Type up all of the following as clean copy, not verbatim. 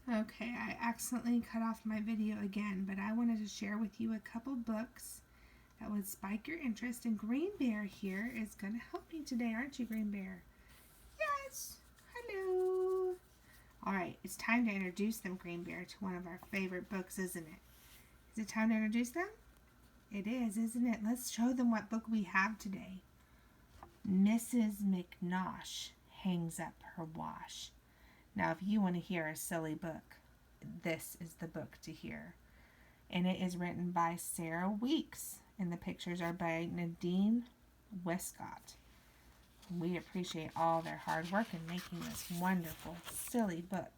Okay, I accidentally cut off my video again, but I wanted to share with you a couple books that would spike your interest. And Green Bear here is going to help me today, aren't you, Green Bear? Yes. Hello. All right, it's time to introduce them, Green Bear, to one of our favorite books, isn't it? Is it time to introduce them? It is, isn't it? Let's show them what book we have today. Mrs. Mcnaught hangs up her wash. Now, if you want to hear a silly book, this is the book to hear. And it is written by Sarah Weeks, and the pictures are by Nadine Westcott. We appreciate all their hard work in making this wonderful, silly book.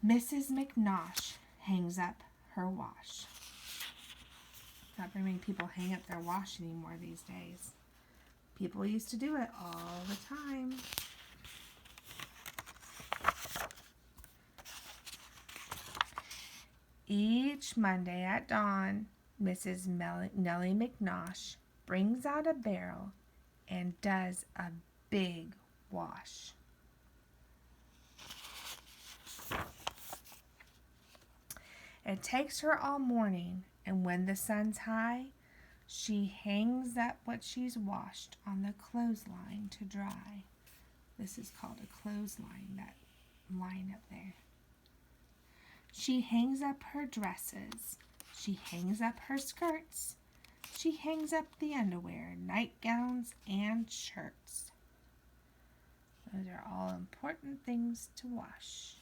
Mrs. Mcnaught hangs up her wash. Not very many people hang up their wash anymore these days. People used to do it all the time. Each Monday at dawn, Mrs. Nellie Mcnaught brings out a barrel and does a big wash. It takes her all morning, and when the sun's high, she hangs up what she's washed on the clothesline to dry. This is called a clothesline, that line up there. She hangs up her dresses. She hangs up her skirts. She hangs up the underwear, nightgowns, and shirts. Those are all important things to wash.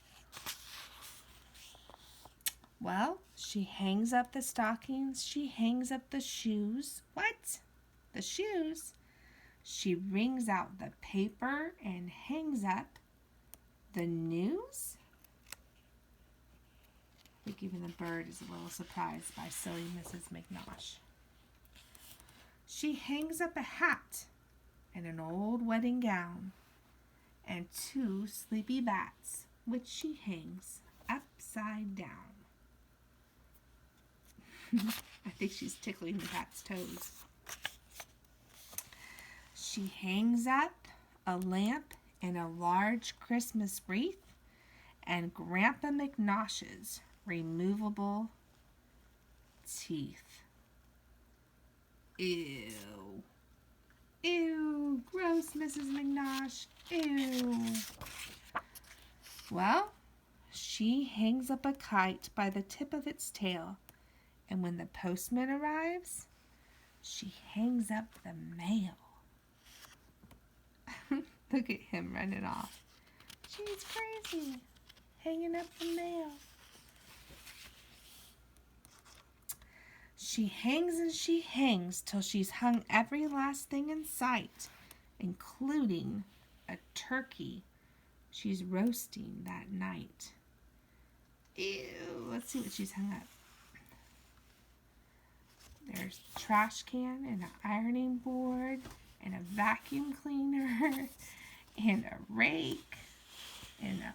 Well, she hangs up the stockings. She hangs up the shoes. What? The shoes? She wrings out the paper and hangs up the news? I think even the bird is a little surprised by silly Mrs. Mcnaught. She hangs up a hat and an old wedding gown and 2 sleepy bats, which she hangs upside down. I think she's tickling the bat's toes. She hangs up a lamp and a large Christmas wreath and Grandpa Mcnaugh's removable teeth. Ew. Ew. Gross, Mrs. Mcnaught. Ew. Well, she hangs up a kite by the tip of its tail, and when the postman arrives, she hangs up the mail. Look at him running off. She's crazy. Hanging up the mail. She hangs and she hangs till she's hung every last thing in sight, including a turkey she's roasting that night. Ew, let's see what she's hung up. There's a trash can and an ironing board and a vacuum cleaner and a rake and a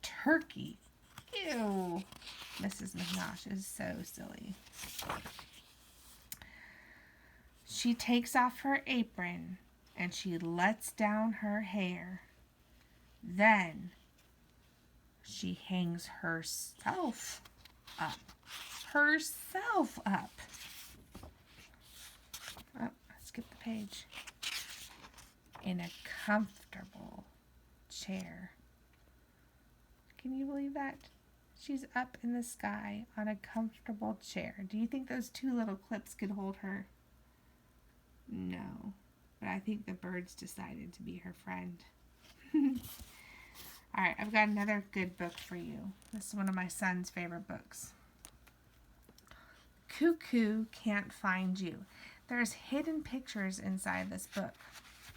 turkey. Ew. Mrs. Mcnaught is so silly. She takes off her apron and she lets down her hair. Then she hangs herself up. Herself up. Oh, I skipped the page. In a comfortable chair. Can you believe that? She's up in the sky on a comfortable chair. Do you think those 2 little clips could hold her? No. But I think the birds decided to be her friend. Alright, I've got another good book for you. This is one of my son's favorite books. Cuckoo Can't Find You. There's hidden pictures inside this book.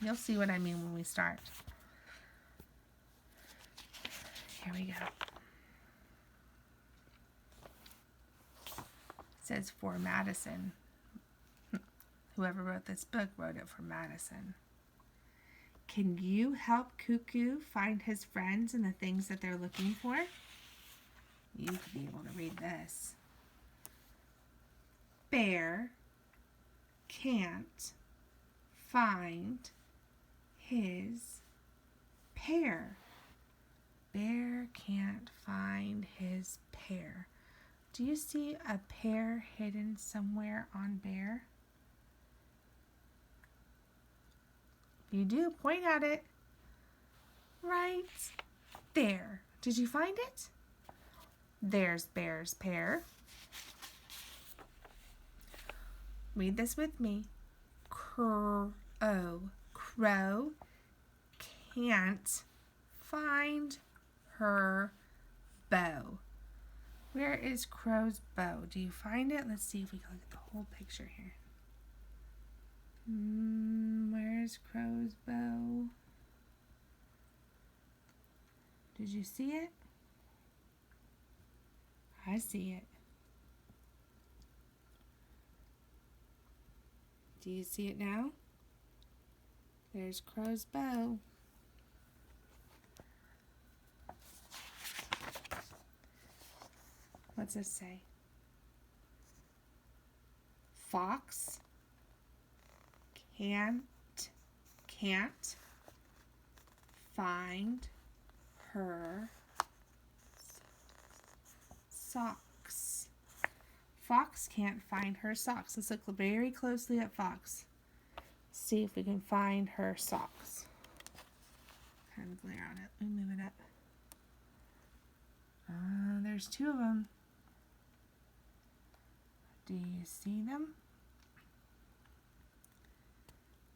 You'll see what I mean when we start. Here we go. It says for Madison. Whoever wrote this book wrote it for Madison. Can you help Cuckoo find his friends and the things that they're looking for? You could be able to read this. Bear can't find his pear. Bear can't find his pear. Do you see a pear hidden somewhere on Bear? You do. Point at it. Right there. Did you find it? There's Bear's pear. Read this with me. Crow. Crow can't find her bow. Where is Crow's bow? Do you find it? Let's see if we can look at the whole picture here. Where's Crow's bow? Did you see it? I see it. Do you see it now? There's Crow's bow. What's this say? Fox can't find her socks. Fox can't find her socks. Let's look very closely at Fox. See if we can find her socks. Kind of glare on it. Let me move it up. There's two of them. Do you see them?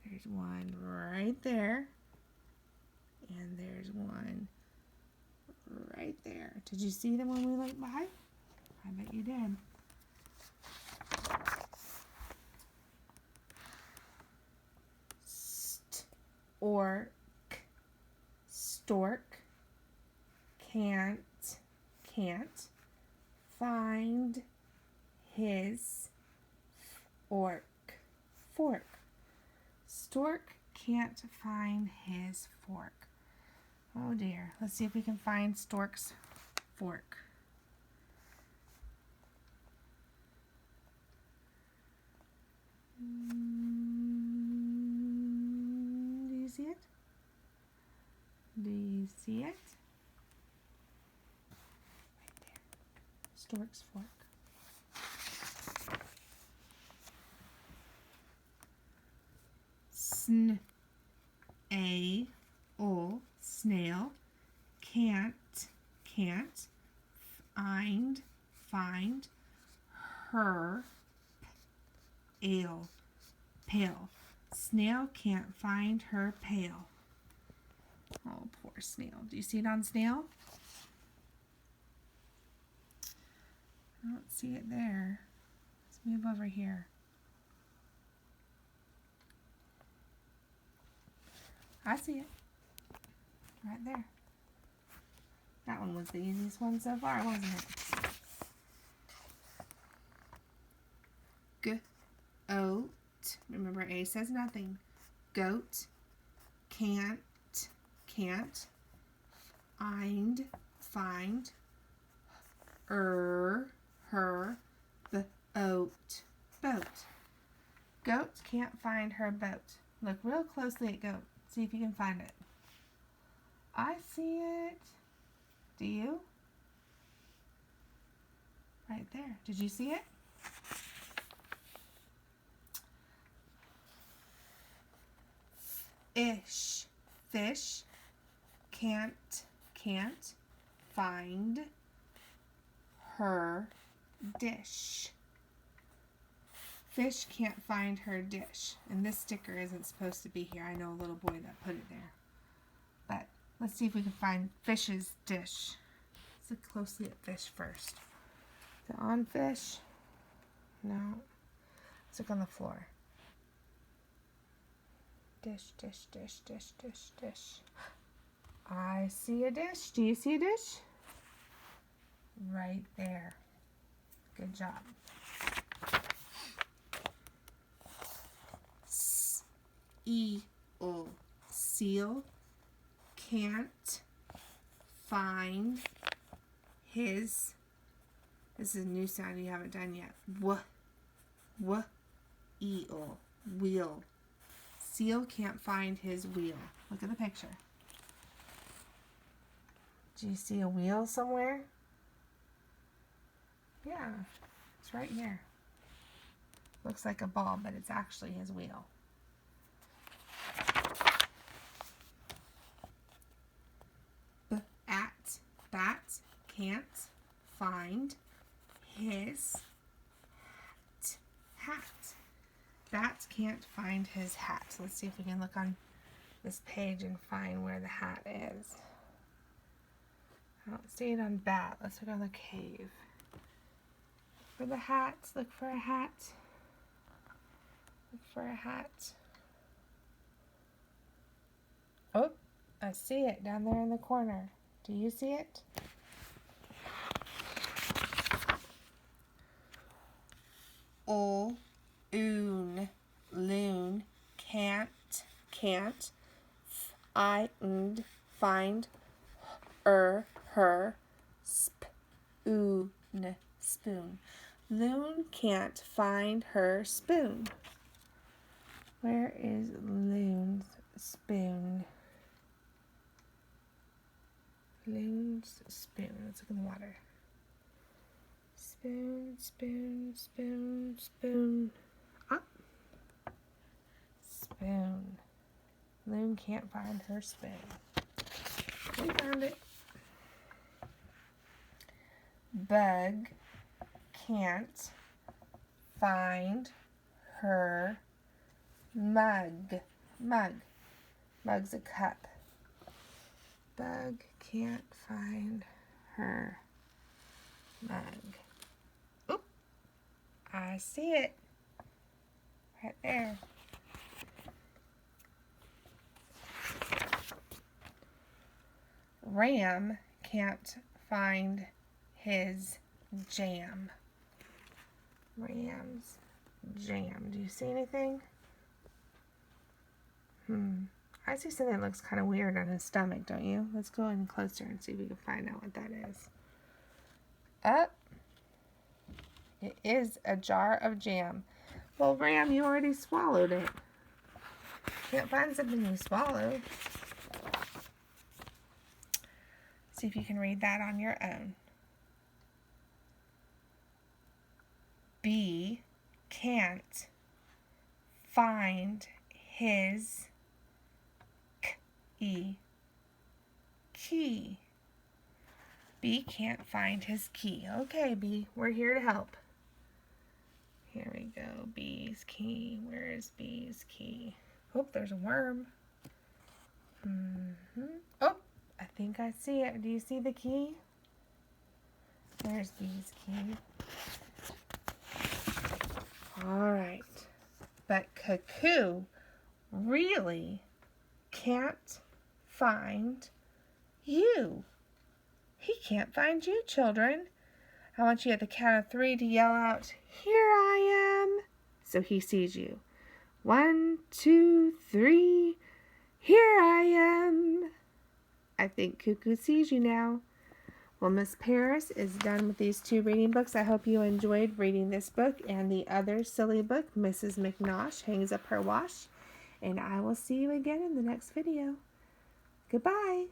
There's one right there. And there's one right there. Did you see them when we looked by? I bet you did. Stork can't find his fork. Stork can't find his fork. Oh dear. Let's see if we can find Stork's fork. Do you see it? Do you see it? Right there. Stork's fork. Snail can't find her pail. Snail can't find her pail. Oh, poor Snail. Do you see it on Snail? I don't see it there. Let's move over here. I see it. Right there. That one was the easiest one so far, wasn't it? Goat. Remember, A says nothing. Goat can't find her boat. Goat can't find her boat. Look real closely at goat. See if you can find it. I see it. Do you? Right there. Did you see it? Fish can't find her dish. Fish can't find her dish. And this sticker isn't supposed to be here. I know a little boy that put it there. But let's see if we can find Fish's dish. Let's look closely at fish first. Is it on fish? No. Let's look on the floor. Dish. I see a dish. Do you see a dish? Right there. Good job. Seal can't find his. This is a new sound you haven't done yet. Wheel. Seal can't find his wheel. Look at the picture. Do you see a wheel somewhere? Yeah, it's right here. Looks like a ball, but it's actually his wheel. Bat can't find his hat. Bat can't find his hat. So let's see if we can look on this page and find where the hat is. I don't see it on bat. Let's look on the cave. For the hats, look for a hat. Look for a hat. Oh, I see it down there in the corner. Do you see it? Loon can't find her spoon. Loon can't find her spoon. Where is Loon's spoon? Loon's spoon. Let's look in the water. Spoon, spoon, spoon, spoon. Up. Spoon. Loon can't find her spoon. We found it. Bug can't find her mug. Mug's a cup. Bug can't find her mug. Oop! I see it. Right there. Ram can't find his jam. Ram's jam. Do you see anything? I see something that looks kind of weird on his stomach, don't you? Let's go in closer and see if we can find out what that is. It is a jar of jam. Well, Ram, you already swallowed it. Can't find something you swallowed. See if you can read that on your own. B can't find his key. B can't find his key. Okay, B, we're here to help. Here we go. B's key. Where is B's key? Oh, there's a worm. Oh, I think I see it. Do you see the key? There's B's key. All right. But Cuckoo really can't find you. He can't find you, children. I want you at the count of 3 to yell out, "Here I am," so he sees you. 1, 2, 3. Here I am. I think Cuckoo sees you now. Well, Miss Parris is done with these 2 reading books. I hope you enjoyed reading this book and the other silly book. Mrs. Mcnaught hangs up her wash. And I will see you again in the next video. Goodbye.